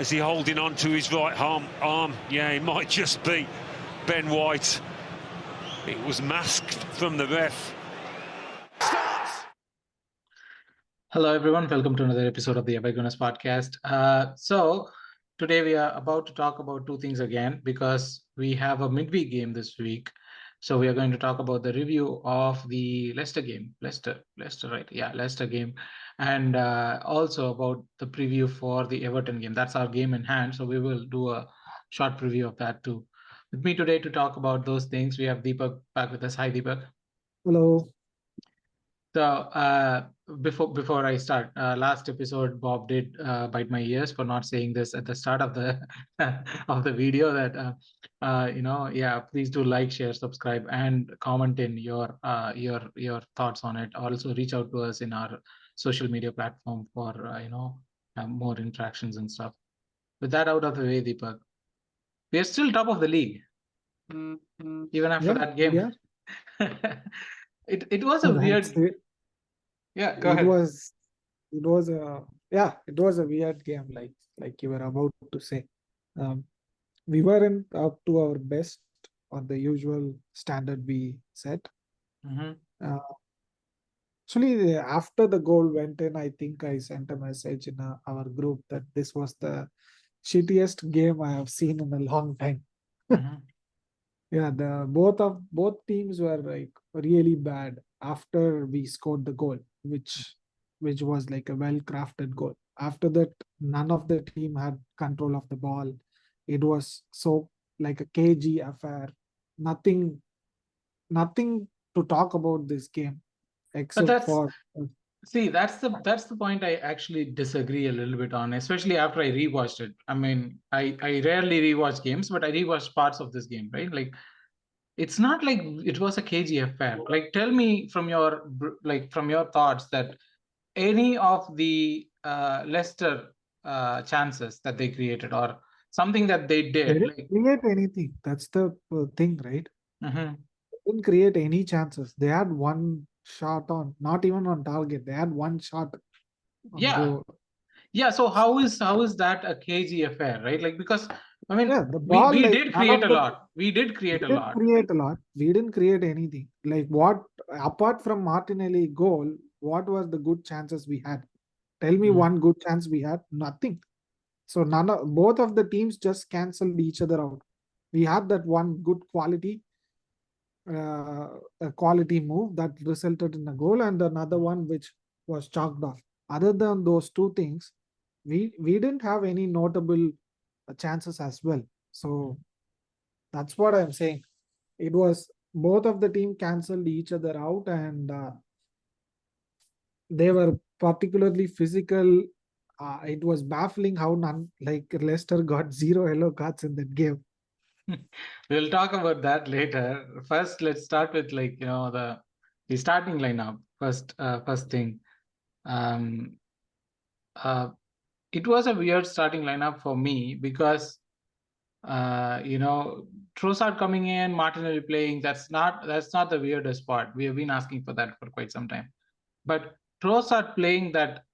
Is he holding on to his right arm? Yeah, it might just be Ben White. It was masked from the ref. Hello, everyone. Welcome to another episode of the Gooners podcast. So today we are about to talk about two things again because we have a midweek game this week. So we are going to talk about the review of the Leicester game. Leicester, right? Yeah, Leicester game. And also about the preview for the Everton game. That's our game in hand. So we will do a short preview of that too. With me today to talk about those things, we have Deepak back with us. Hi, Deepak. Hello. So before I start, last episode Bob did bite my ears for not saying this at the start of the of the video that please do like, share, subscribe, and comment in your thoughts on it. Also reach out to us in our social media platform for more interactions and stuff. With that out of the way, Deepak, we are still top of the league even after that game. Yeah. It was a weird. Yeah, go ahead. It was a weird game, like you were about to say. We weren't up to our best on the usual standard we set. Actually, after the goal went in, I think I sent a message in our group that this was the shittiest game I have seen in a long time. Yeah, both teams were like really bad after we scored the goal, which was like a well-crafted goal. After that, none of the team had control of the ball. It was so like a cagey affair. Nothing to talk about this game except for. See, that's the point I actually disagree a little bit on, especially after I rewatched it. I mean, I rarely rewatch games, but I rewatched parts of this game, right? Like, it's not like it was a cagey affair. Like, tell me from your thoughts that any of the Leicester chances that they created or something that they did. They didn't create anything. That's the thing, right? They didn't create any chances. They had one shot on, not even on target. They had one shot. Yeah. So how is that a cagey affair, right? Like, because I mean, the ball, we did create a lot. We did create a lot. We didn't create anything. Like, what apart from Martinelli goal, what was the good chances we had? Tell me one good chance we had. Nothing. So both of the teams just cancelled each other out. We had that one good quality move that resulted in a goal, and another one which was chalked off. Other than those two things, we didn't have any notable chances as well. So that's what I'm saying. It was both of the team cancelled each other out, and they were particularly physical. It was baffling how Leicester got 0 yellow cards in that game. We'll talk about that later. First, let's start with the starting lineup. First thing, it was a weird starting lineup for me because Trossard coming in, Martinelli playing. That's not the weirdest part. We have been asking for that for quite some time. But Trossard playing that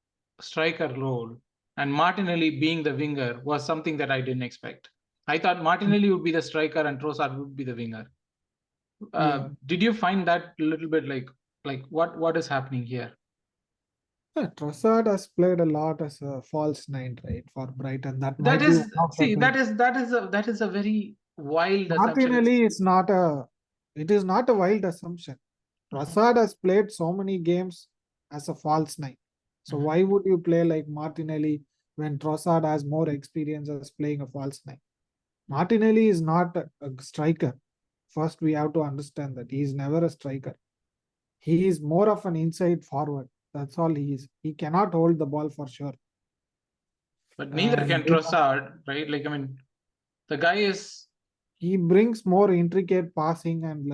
striker role and Martinelli being the winger was something that I didn't expect. I thought Martinelli would be the striker and Trossard would be the winger. Did you find that a little bit like what is happening here? Trossard has played a lot as a false nine, right, for Brighton. That is a very wild Martinelli assumption. It is not a wild assumption. Trossard has played so many games as a false nine. So why would you play like Martinelli when Trossard has more experience as playing a false nine? Martinelli is not a striker. First, we have to understand that he is never a striker. He is more of an inside forward. That's all he is. He cannot hold the ball for sure. But neither can Trossard, right? Like, I mean, the guy is... He brings more intricate passing and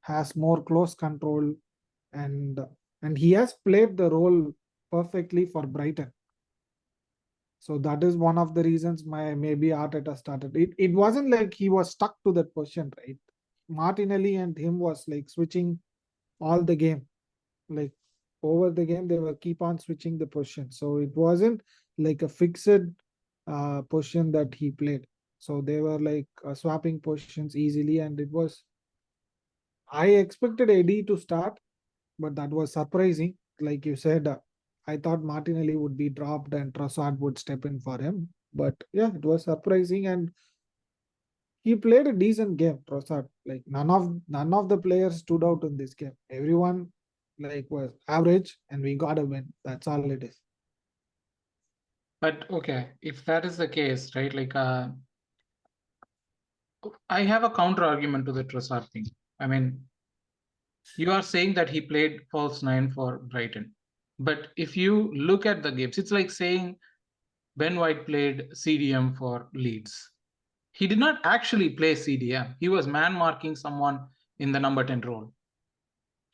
has more close control, and he has played the role perfectly for Brighton. So that is one of the reasons maybe Arteta started. It wasn't like he was stuck to that position, right? Martinelli and him was like switching all the game. Like over the game, they were keep on switching the position. So it wasn't like a fixed position that he played. So they were like swapping positions easily, and it was. I expected Eddie to start, but that was surprising. Like you said, I thought Martinelli would be dropped and Trossard would step in for him. But yeah, it was surprising, and he played a decent game. Trossard, like none of the players stood out in this game. Everyone like was average, and we got a win. That's all it is. But okay, if that is the case, right? Like, I have a counter argument to the Trossard thing. I mean, you are saying that he played false nine for Brighton, but if you look at the games, it's like saying Ben White played CDM for Leeds. He did not actually play CDM. He was man marking someone in the number 10 role.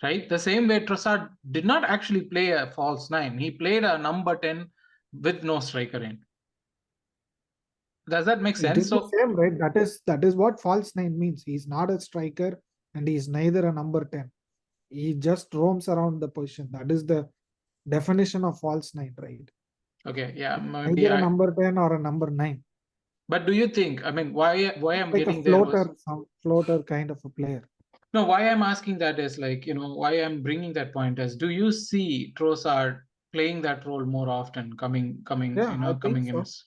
Right? The same way Trossard did not actually play a false nine. He played a number 10 with no striker in. Does that make It sense? is the same, right? That is what false nine means. He's not a striker, and he's neither a number 10. He just roams around the position. That is the definition of false nine, right? Okay, yeah, maybe Neither a number 10 or a number 9. But do you think? I mean, why I'm Like a getting there was floater kind of a player. no. Why I'm asking that is like why I'm bringing that point is, do you see Trossard playing that role more often, coming Yeah, I think coming in? so.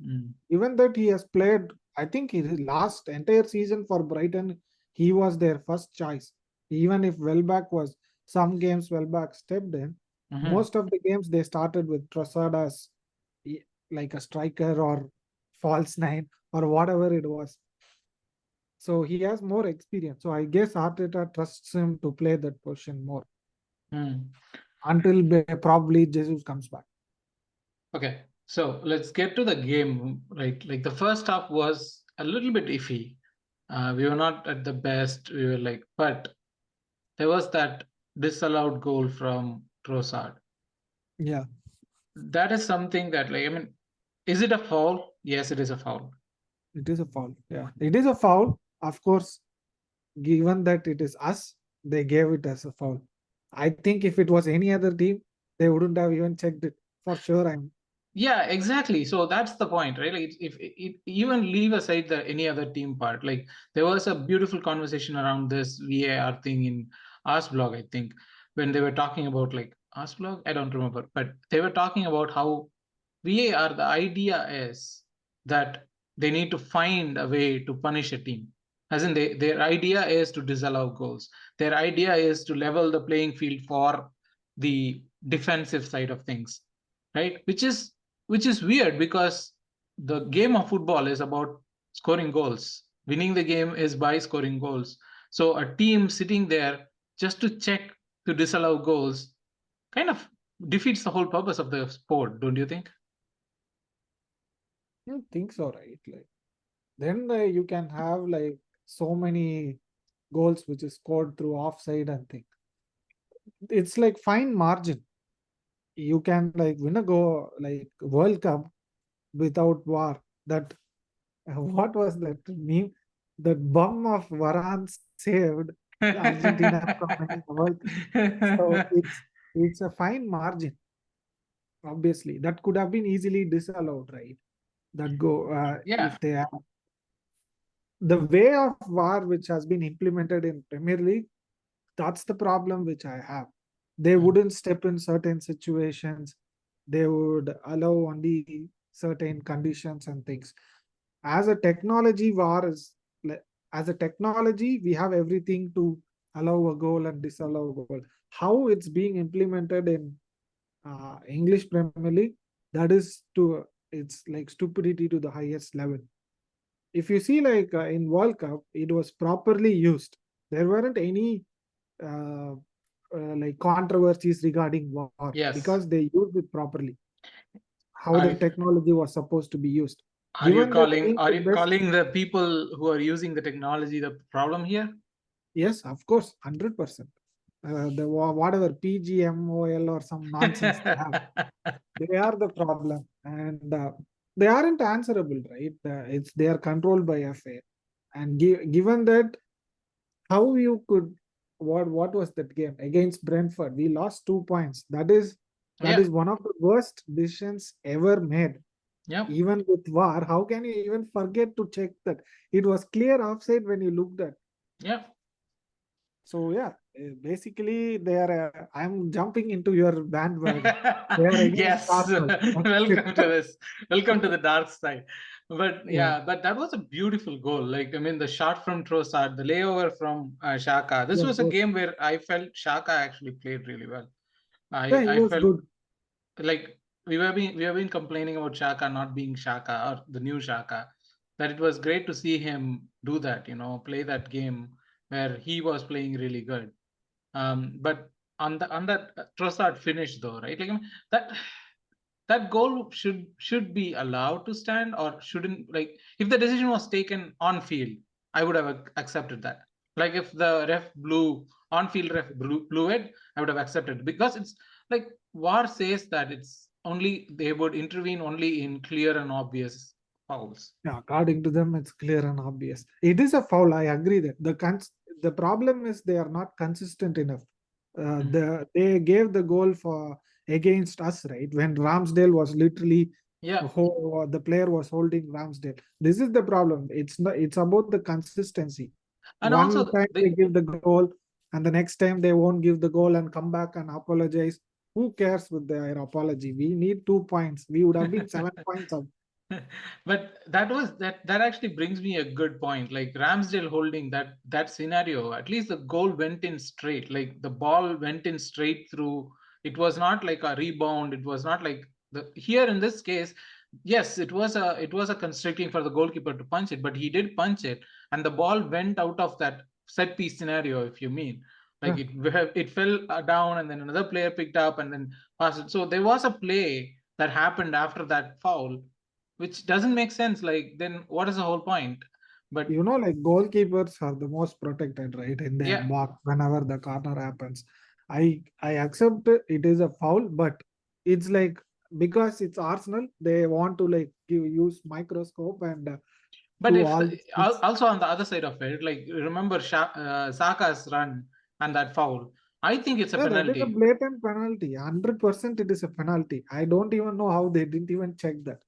Mm. Even that he has played, I think his last entire season for Brighton, he was their first choice. Even if Welbeck was some games Welbeck stepped in, most of the games they started with Trossard as like a striker or false nine or whatever it was. So he has more experience. So I guess Arteta trusts him to play that position more until probably Jesus comes back. Okay, so let's get to the game, right? Like the first half was a little bit iffy. We were not at the best. We were like, but there was that disallowed goal from Trossard. Yeah. That is something that, like, I mean, is it a foul? Yes, it is a foul. It is a foul. Yeah, it is a foul. Of course, given that it is us, they gave it as a foul. I think if it was any other team, they wouldn't have even checked it for sure. Yeah, exactly. So that's the point, right? Like, if it even leave aside the any other team part, like there was a beautiful conversation around this VAR thing in Ars blog, I think, when they were talking about like Ars blog, I don't remember, but they were talking about how VAR, the idea is that they need to find a way to punish a team. As in, their idea is to disallow goals. Their idea is to level the playing field for the defensive side of things, right? Which is weird because the game of football is about scoring goals. Winning the game is by scoring goals. So a team sitting there just to check to disallow goals kind of defeats the whole purpose of the sport, don't you think? I don't think so, right? Like then you can have like so many goals which is scored through offside and thing. It's like fine margin. You can like win a go like World Cup without war. That what was that meme? That bum of Varane saved Argentina from winning the World Cup. So it's a fine margin. Obviously, that could have been easily disallowed, right? That go Yeah. if they have the way of VAR which has been implemented in Premier League. That's the problem which I have. They wouldn't step in certain situations. They would allow only certain conditions and things. As a technology, VAR is as a technology, we have everything to allow a goal and disallow a goal. How it's being implemented in English Premier League, that is it's like stupidity to the highest level. If you see like in World Cup, it was properly used. There weren't any uh, like controversies regarding war because they used it properly. How the technology was supposed to be used. Are you calling the people who are using the technology the problem here? Yes, of course, 100%. The whatever PGMOL or some nonsense they have, they are the problem, and they aren't answerable, right? They are controlled by FA, and given that, how you could what was that game against Brentford? We lost 2 points. That is one of the worst decisions ever made. Yep. Even with VAR, how can you even forget to check that? It was clear offside when you looked at. Yep. So yeah, basically they are. I'm jumping into your bandwagon. They are against Yes. Arsenal. Welcome to this. Welcome to the dark side. But Yeah, yeah, but that was a beautiful goal. Like, I mean, the shot from Trossard, the layover from Xhaka. This yeah, was a game where I felt Xhaka actually played really well. yeah, he I was felt good. like we have been complaining about Xhaka not being Xhaka or the new Xhaka, that it was great to see him do that, play that game where he was playing really good. But on that Trossard finish though, right? Like, I mean, that goal should be allowed to stand or shouldn't. Like, if the decision was taken on field, I would have accepted that. Like, if the on field ref blew it, I would have accepted, because it's like VAR says that it's only they would intervene only in clear and obvious fouls. Yeah, according to them, it's clear and obvious. It is a foul. I agree that the problem is they are not consistent enough. They gave the goal for against us, right? When Ramsdale was literally Yeah. the player was holding Ramsdale. This is the problem. It's not. It's about the consistency. And One also time they give the goal, and the next time they won't give the goal and come back and apologize. Who cares with their apology? We need 2 points. We would have been 7 points up. But that actually brings me a good point. Like, Ramsdale holding that scenario, at least the goal went in straight. Like, the ball went in straight through. It was not like a rebound. It was not like the here in this case. Yes, it was a constricting for the goalkeeper to punch it, but he did punch it, and the ball went out of that set piece scenario. If you mean, like, Yeah. it fell down, and then another player picked up and then passed it. So there was a play that happened after that foul, which doesn't make sense. Like, then what is the whole point? But Like goalkeepers are the most protected, right, in their yeah, box whenever the corner happens. I accept it is a foul, but it's like because it's Arsenal, they want to like use microscope and but do if all these things. also on the other side of it, like, remember Saka's run and that foul, I think it's a Yeah, that is a penalty. blatant penalty. 100% it is a penalty. I don't even know how they didn't even check that.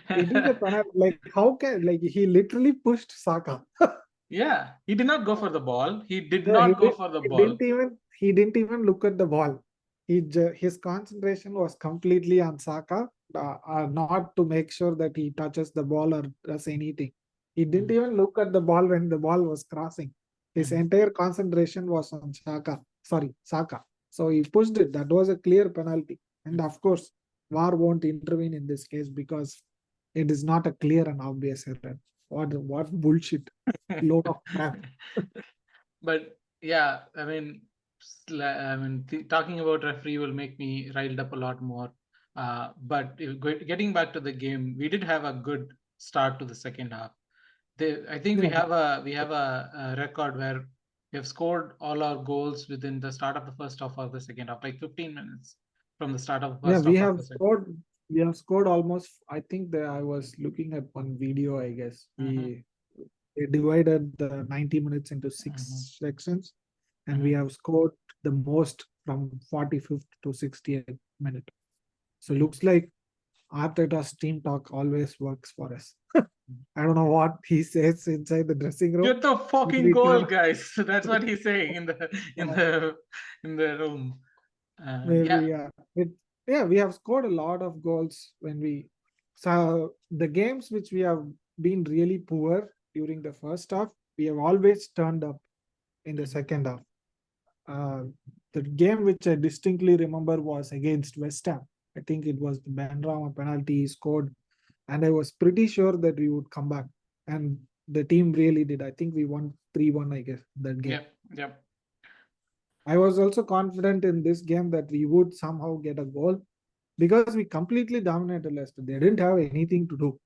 It is a penalty. Like how can like he literally pushed Saka. Yeah, he did not go for the ball. He did Yeah, not go for the ball. he didn't even look at the ball. His concentration was completely on Saka, not to make sure that he touches the ball or does anything. He didn't even look at the ball when the ball was crossing. His entire concentration was on Saka. Sorry, Saka. So he pushed it. That was a clear penalty. And of course, VAR won't intervene in this case because it is not a clear and obvious error. What bullshit. Load of crap. But yeah, I mean, talking about referee will make me riled up a lot more. But getting back to the game, we did have a good start to the second half. I think we Yeah, have a record where we have scored all our goals within the start of the first half or the second half, like 15 minutes from the start of the yeah, first we half of have the second. scored. We have scored almost. I think that I was looking at one video. I guess they divided the 90 minutes into 6 sections, and we have scored the most from 45th to 60th minute. So looks like Arteta's team talk always works for us. I don't know what he says inside the dressing room. Get the fucking goal, guys. That's what he's saying in the in Uh, the in the room. Maybe Yeah, yeah, we have scored a lot of goals when we so the games which we have been really poor during the first half, we have always turned up in the second half. Uh, the game which I distinctly remember was against West Ham. I think it was the Benrahma penalty he scored, and I was pretty sure that we would come back. And the team really did. I think we won 3-1, I guess, that game. yeah. I was also confident in this game that we would somehow get a goal because we completely dominated Leicester. They didn't have anything to do.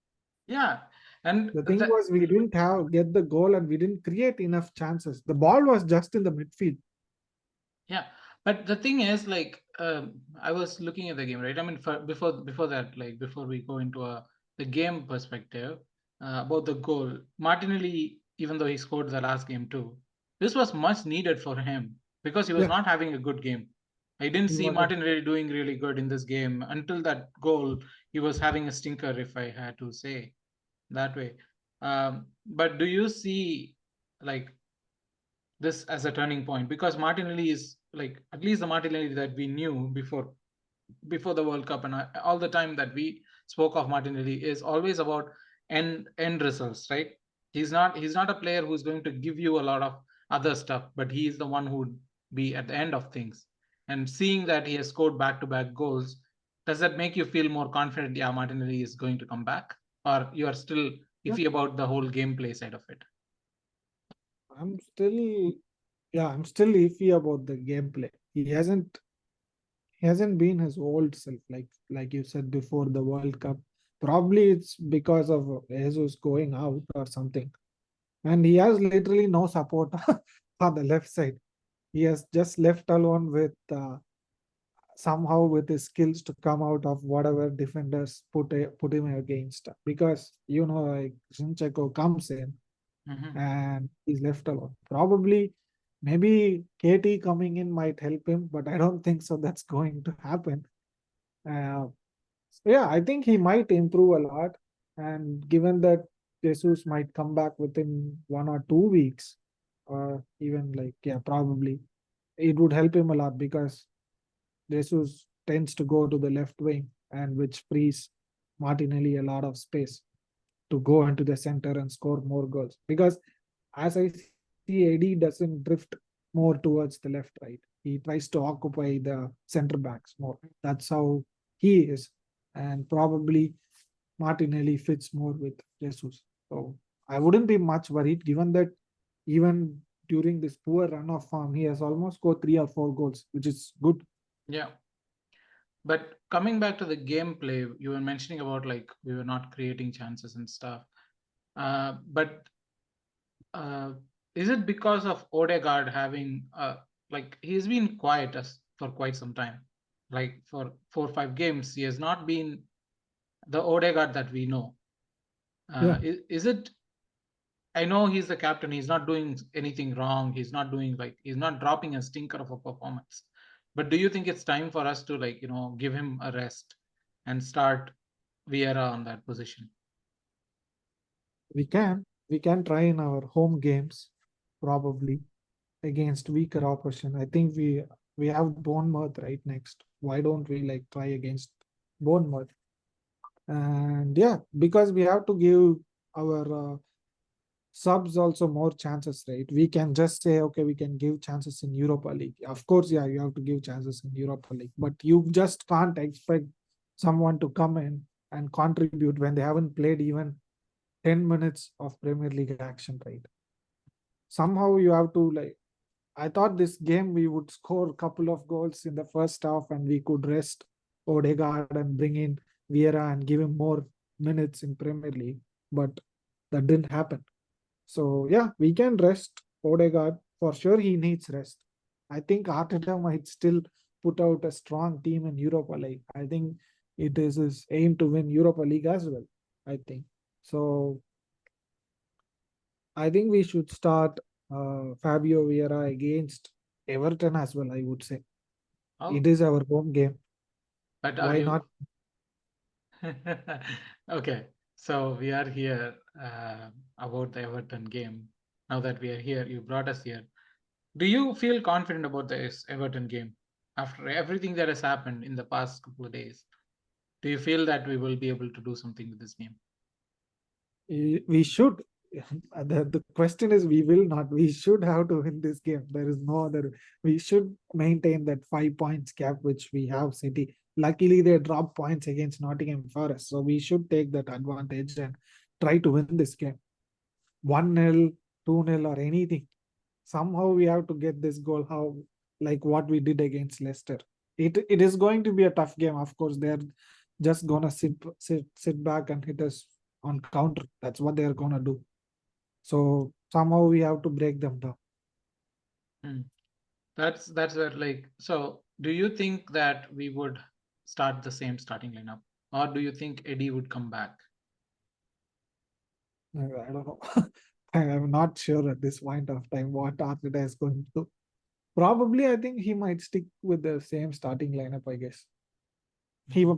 Yeah, and The thing was we didn't get the goal and we didn't create enough chances. The ball was just in the midfield. yeah, but the thing is, like, I was looking at the game, right? I mean, before that, like, before we go into the game perspective, about the goal, Martinelli, even though he scored the last game too, this was much needed for him because he was Yeah. not having a good game. I didn't He see was Martinelli doing really good in this game until that goal. He was having a stinker, if I had to say that way. But do you see like this as a turning point? Because Martinelli is like at least the Martinelli that we knew before the World Cup, and all the time that we spoke of Martinelli is always about end results, right? He's not a player who's going to give you a lot of other stuff, but he is the one who would be at the end of things. And seeing that he has scored back-to-back goals, does that make you feel more confident? Yeah, Martinelli is going to come back, or you are still yeah, iffy about the whole gameplay side of it? I'm still I'm still iffy about the gameplay. He hasn't been his old self, like you said before the World Cup. Probably it's because of Jesus going out or something. And he has literally no support on the left side. He has just left alone with somehow with his skills to come out of whatever defenders put him against. Because like Zinchenko comes in Mhm. and he's left alone. Probably, maybe KT coming in might help him, but I don't think so. That's going to happen. Uh, so yeah, I think he might improve a lot. And given that Jesus might come back within 1 or 2 weeks, or even probably it would help him a lot because Jesus tends to go to the left wing, and which frees Martinelli a lot of space to go into the center and score more goals. Because as I see, Eddie doesn't drift more towards the left, right? He tries to occupy the center backs more. That's how he is. And probably Martinelli fits more with Jesus. So I wouldn't be much worried given that even during this poor run of form, he has almost scored 3 or 4 goals, which is good. Yeah. But coming back to the gameplay, you were mentioning about like we were not creating chances and stuff. But is it because of Odegaard having like he's been quiet for quite some time, like for 4 or 5 games, he has not been the Odegaard that we know. Yeah. Is it? I know he's the captain. He's not doing anything wrong. He's not dropping a stinker of a performance. But do you think it's time for us to give him a rest and start Vieira on that position? We can try in our home games, probably against weaker opposition. I think we have Bournemouth right next. Why don't we try against Bournemouth? And yeah, because we have to give our subs also more chances, right? We can just say, okay, we can give chances in Europa League. Of course, yeah, you have to give chances in Europa League, but you just can't expect someone to come in and contribute when they haven't played even 10 minutes of Premier League action, right? Somehow you have to I thought this game we would score a couple of goals in the first half and we could rest Odegaard and bring in Vieira and give him more minutes in Premier League, but that didn't happen. So yeah, we can rest Odegaard. For sure he needs rest. I think Arteta might still put out a strong team in Europa League. I think it is his aim to win Europa League as well, I think. So I think we should start Fabio Vieira against Everton as well, I would say. Oh, It is our home game. but are Why you not? okay? So we are here about the Everton game. Now that we are here, you brought us here. Do you feel confident about this Everton game after everything that has happened in the past couple of days? Do you feel that we will be able to do something with this game? We should. The question is, we will not. We should have to win this game. There is no other. We should maintain that 5 points gap which we have City. Luckily, they dropped points against Nottingham Forest, so we should take that advantage and try to win this game. 1-0, 2-0, or anything. Somehow we have to get this goal. How like what we did against Leicester. It is going to be a tough game. Of course, they're just gonna sit back and hit us on counter. That's what they're gonna do. So somehow we have to break them down. Hmm. That's where so. Do you think that we would start the same starting lineup, or do you think Eddie would come back? I don't know. I am not sure at this point of time what Arteta is going to do. Probably, I think he might stick with the same starting lineup, I guess.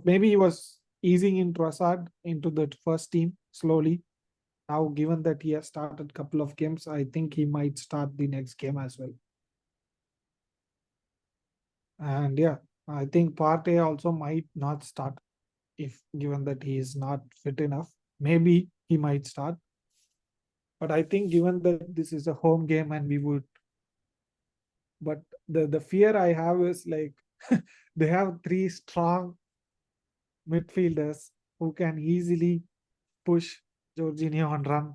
Maybe he was easing in Trossard into the first team slowly. Now, given that he has started a couple of games, I think he might start the next game as well. And yeah, I think Partey also might not start if given that he is not fit enough. Maybe he might start. But I think given that this is a home game and we would, but the fear I have is like they have three strong midfielders who can easily push Jorginho and run.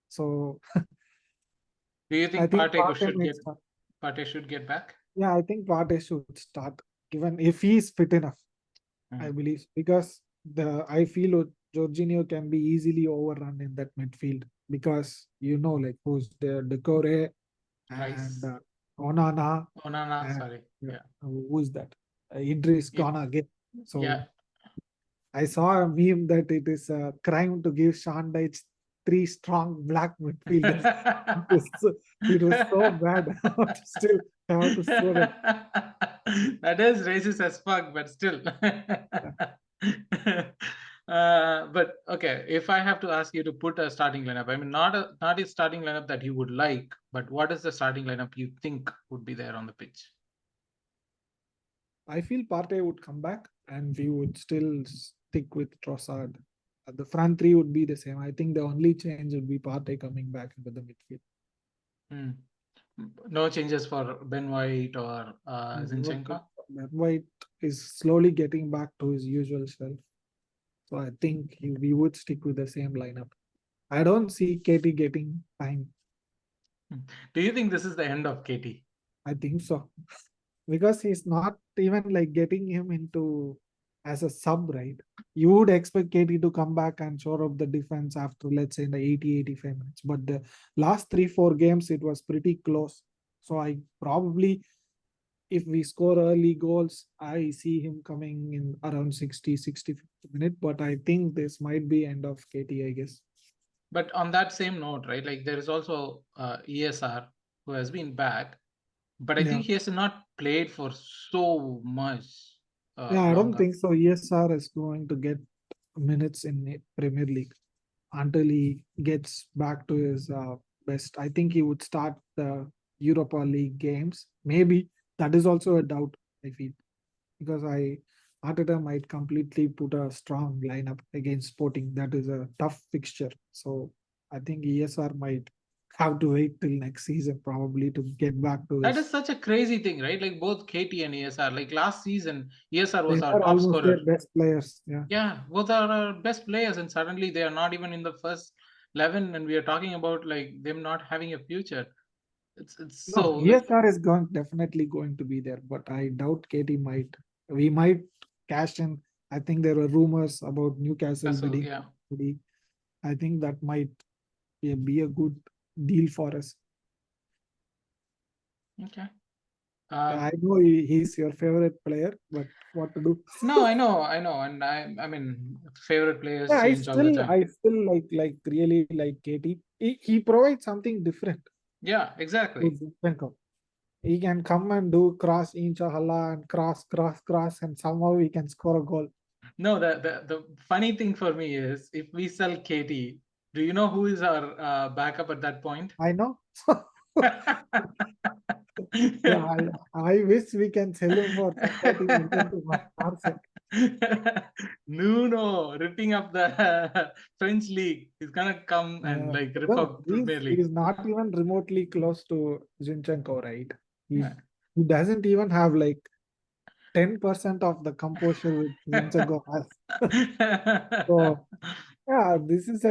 So Do you I think think Partey should get back? Yeah, I think Partey should start, given if he is fit enough. I believe, because I feel Jorginho can be easily overrun in that midfield because like who's there, Decore and Onana. Sorry. Yeah. Who's that? Idris gone again. So yeah. I saw a meme that it is a crime to give Sean Dyche three strong black midfielders. It was so bad. Still, I have to say that. That is racist as fuck, but still. But okay, if I have to ask you to put a starting lineup, I mean, not a starting lineup that you would like, but what is the starting lineup you think would be there on the pitch? I feel Partey would come back and we would still stick with Trossard. The front three would be the same. I think the only change would be Partey coming back into the midfield. No changes for Ben White or Zinchenko? Ben White is slowly getting back to his usual self. So I think we would stick with the same lineup. I don't see KT getting time. Do you think this is the end of KT? I think so. Because he's not even like getting him into as a sub, right? You would expect KT to come back and shore up the defense after, let's say, in the 80-85 minutes. But the last 3-4 games, it was pretty close. So I probably, if we score early goals, I see him coming in around 60-65 minutes. But I think this might be end of KT, I guess. But on that same note, right, like there is also ESR who has been back, but I think he has not played for so much. I don't think so. ESR is going to get minutes in Premier League until he gets back to his best. I think he would start the Europa League games. Maybe that is also a doubt, I feel, because Arteta might completely put a strong lineup against Sporting. That is a tough fixture. So I think ESR might have to wait till next season probably to get back to that is such a crazy thing, right? Like both KT and ESR, like last season ESR was our top scorer, their best players. Yeah, both are our best players, and suddenly they are not even in the first 11, and we are talking about like them not having a future. It's so ESR is definitely going to be there, but I doubt KT we might cash in. I think there were rumors about Newcastle bidding. I think that might be a good deal for us. Okay. I know he's your favorite player, but what to do? No, I know, and I mean, favorite players change all the time. I still like really like KT. He provides something different. Yeah, exactly. He can come and do cross inshallah and cross, and somehow he can score a goal. No, the funny thing for me is if we sell KT, do you know who is our backup at that point? I know. Yeah, I wish we can sell him for 30 million to Nuno ripping up the French league. He's gonna come and like rip up Premier League. He's not even remotely close to Zinchenko, right? He doesn't even have like 10% of the composure which Zinchenko has. So yeah, this is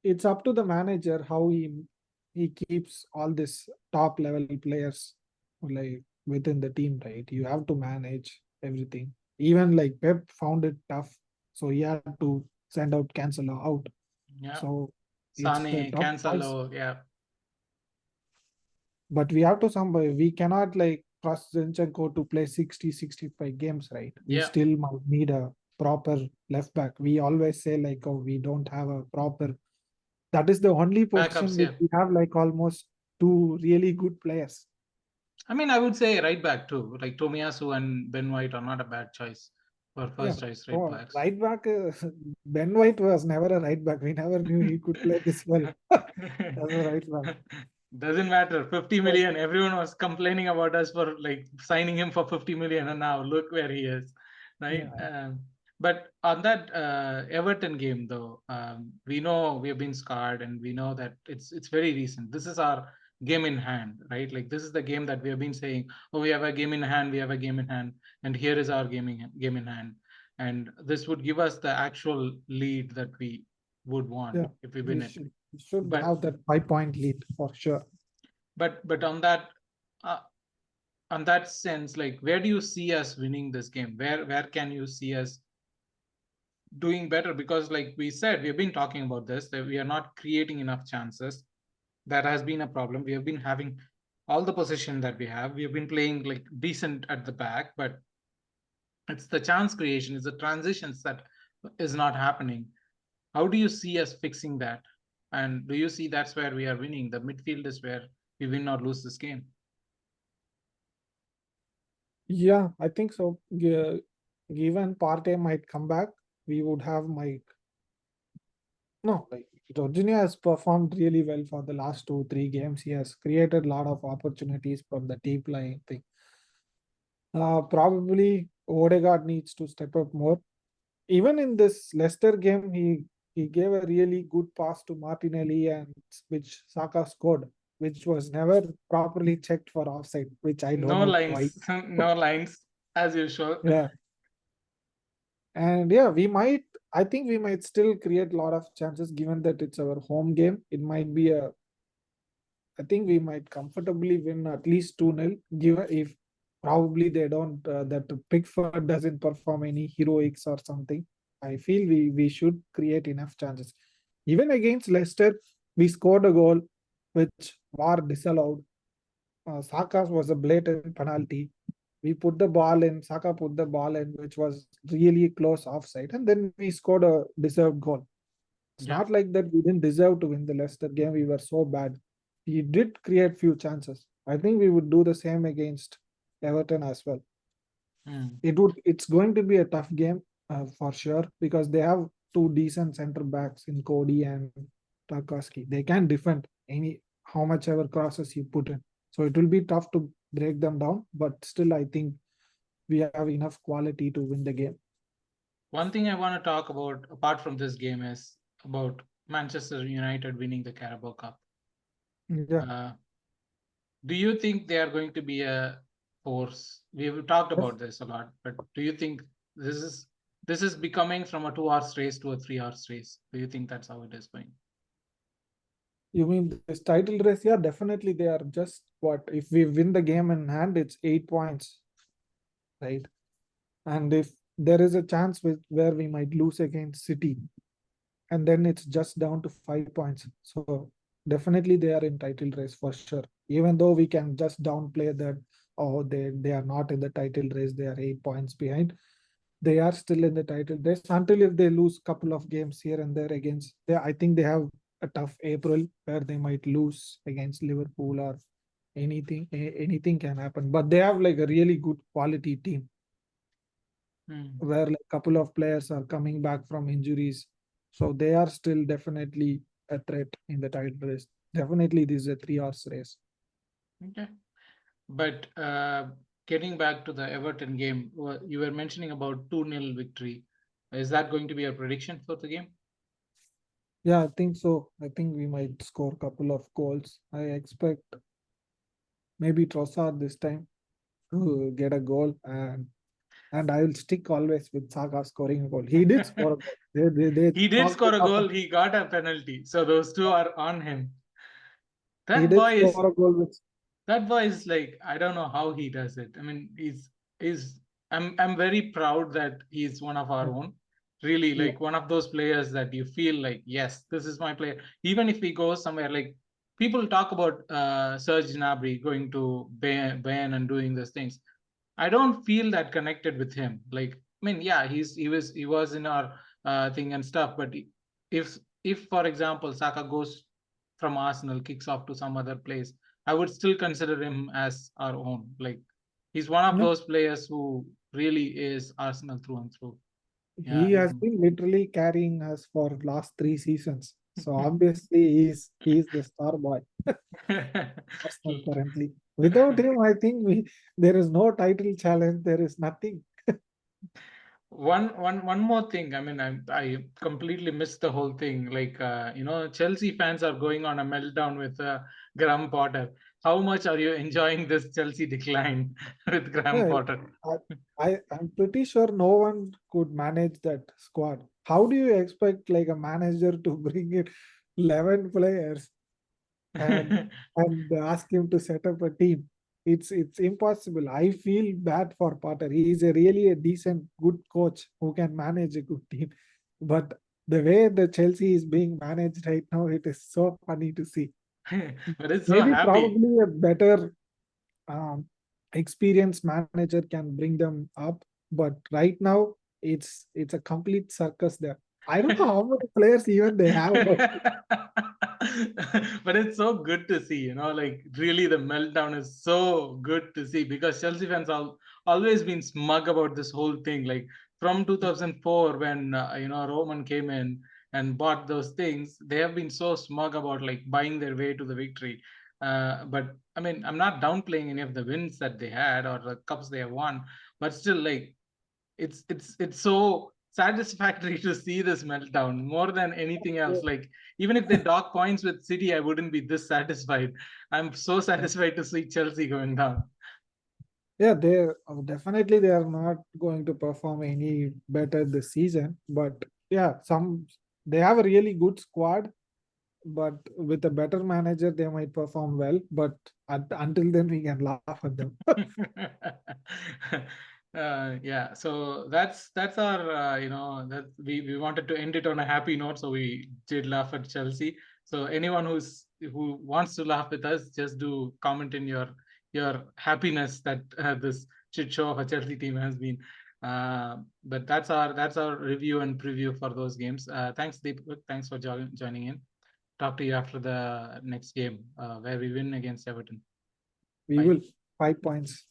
it's up to the manager how he keeps all this top level players like within the team, right? You have to manage everything. Even like Pep found it tough, so he had to send out Cancelo out. Yeah. So Sane, Cancelo, yeah. But we have to we cannot like trust Zinchenko to play 60-65 games, right? We still might need a proper left back. We always say like, oh, we don't have a proper. That is the only position we have like almost two really good players. I mean, I would say right back too. Like Tomiyasu and Ben White are not a bad choice for Yeah. first choice right Oh, backs. right back, Ben White was never a right back. We never knew he could play this well as a right back. Doesn't matter. 50 But million. Everyone was complaining about us for like signing him for 50 million, and now look where he is, right? yeah, But on that Everton game, though, we know we have been scarred, and we know that it's very recent. This is our game in hand, right? Like this is the game that we have been saying, oh, we have a game in hand, we have a game in hand, and here is our game in hand, and this would give us the actual lead that we would want yeah, if we win it. we should But have that 5 point lead for sure. but uh, on that sense, like where do you see us winning this game? Where can you see us doing better? Because like we said, we've been talking about this, that we are not creating enough chances. That has been a problem. We have been having all the position that we have. We have been playing like decent at the back, but it's the chance creation, it's the transitions that is not happening. How do you see us fixing that? And do you see that's where we are winning? The midfield is where we win or lose this game. Yeah, I think so. Given Partey might come back, we would have Mike. No, like Jorginho has performed really well for the last 2-3 games. He has created a lot of opportunities from the deep line thing. Probably Odegaard needs to step up more. Even in this Leicester game, he gave a really good pass to Martinelli, and which Saka scored, which was never properly checked for offside, which I don't No know why. lines, no lines as usual. Yeah, and yeah, I think we might still create a lot of chances given that it's our home game. It might be I think we might comfortably win at least 2-0, given if probably they don't, that Pickford doesn't perform any heroics or something. I feel we should create enough chances. Even against Leicester, we scored a goal which was disallowed. Saka's was a blatant penalty. We put the ball in, Saka put the ball in, which was really close offside, and then we scored a deserved goal. It's Yeah. not like that we didn't deserve to win the Leicester game. We were so bad. We did create few chances. I think we would do the same against Everton as well. It's going to be a tough game for sure, because they have two decent center backs in Cody and Tarkowski. They can defend how much ever crosses you put in. So it will be tough to break them down, but still I think we have enough quality to win the game. One thing I want to talk about apart from this game is about Manchester United winning the Carabao Cup. Yeah. Do you think they are going to be a force? We've talked about this a lot, but do you think this is becoming from a 2 hours race to a 3 hours race? Do you think that's how it is going? You mean this title race? Yeah, definitely. They are just what if we win the game in hand, it's 8 points, right? And if there is a chance where we might lose against City, and then it's just down to 5 points. So definitely they are in title race for sure. Even though we can just downplay that, oh, they are not in the title race, they are 8 points behind. They are still in the title race until if they lose couple of games here and there against. I think they have a tough April where they might lose against Liverpool or anything. Anything can happen, but they have like a really good quality team where like a couple of players are coming back from injuries, so they are still definitely a threat in the title race. Definitely, this is a 3 hours race. Okay, but getting back to the Everton game, you were mentioning about 2-0 victory. Is that going to be a prediction for the game? Yeah, I think so. I think we might score a couple of goals. I expect maybe Trossard this time to get a goal, and I will stick always with Saka scoring a goal. He did score a goal. They He did talked score a about goal. He got a penalty, so those two are on him. he That did boy is score a goal with that boy is like, I don't know how he does it. I mean, he's I'm very proud that he's one of our own. Really, yeah. like one of those players that you feel like, yes, this is my player. Even if we go somewhere, like people talk about Serge Gnabry going to Bayern and doing these things. I don't feel that connected with him. Like, I mean, yeah, he was in our thing and stuff. But if for example Saka goes from Arsenal, kicks off to some other place, I would still consider him as our own. Like, he's one of No, those players who really is Arsenal through and through. Yeah, he has been literally carrying us for last 3 seasons. So obviously he's the star boy Arsenal currently. Without him, I think there is no title challenge. There is nothing. One more thing. I mean, I completely missed the whole thing. Like, Chelsea fans are going on a meltdown with Graham Potter. How much are you enjoying this Chelsea decline with Graham Yeah, Potter? I'm pretty sure no one could manage that squad. How do you expect like a manager to bring in 11 players and ask him to set up a team? It's impossible. I feel bad for Potter. He is really a decent, good coach who can manage a good team. But the way the Chelsea is being managed right now, it is so funny to see. But it's so Maybe happy. probably a better experienced manager can bring them up, but right now it's a complete circus there. I don't know how many players even they have. But it's so good to see, like really the meltdown is so good to see, because Chelsea fans have always been smug about this whole thing. Like from 2004, when Roman came in and bought those things, they have been so smug about like buying their way to the victory. But I mean, I'm not downplaying any of the wins that they had or the cups they have won, but still, like, it's so satisfactory to see this meltdown more than anything else. Like, even if they dock points with City, I wouldn't be this satisfied. I'm so satisfied to see Chelsea going down. Yeah, they definitely they are not going to perform any better this season. But yeah, they have a really good squad, but with a better manager, they might perform well. But until then, we can laugh at them. Yeah, so that's our that we wanted to end it on a happy note, so we did laugh at Chelsea. So anyone who wants to laugh with us, just do comment in your happiness that this shit show of a Chelsea team has been. But that's our review and preview for those games. Thanks, Deepak. Thanks for joining in. Talk to you after the next game, where we win against Everton. We Bye. will 5 points.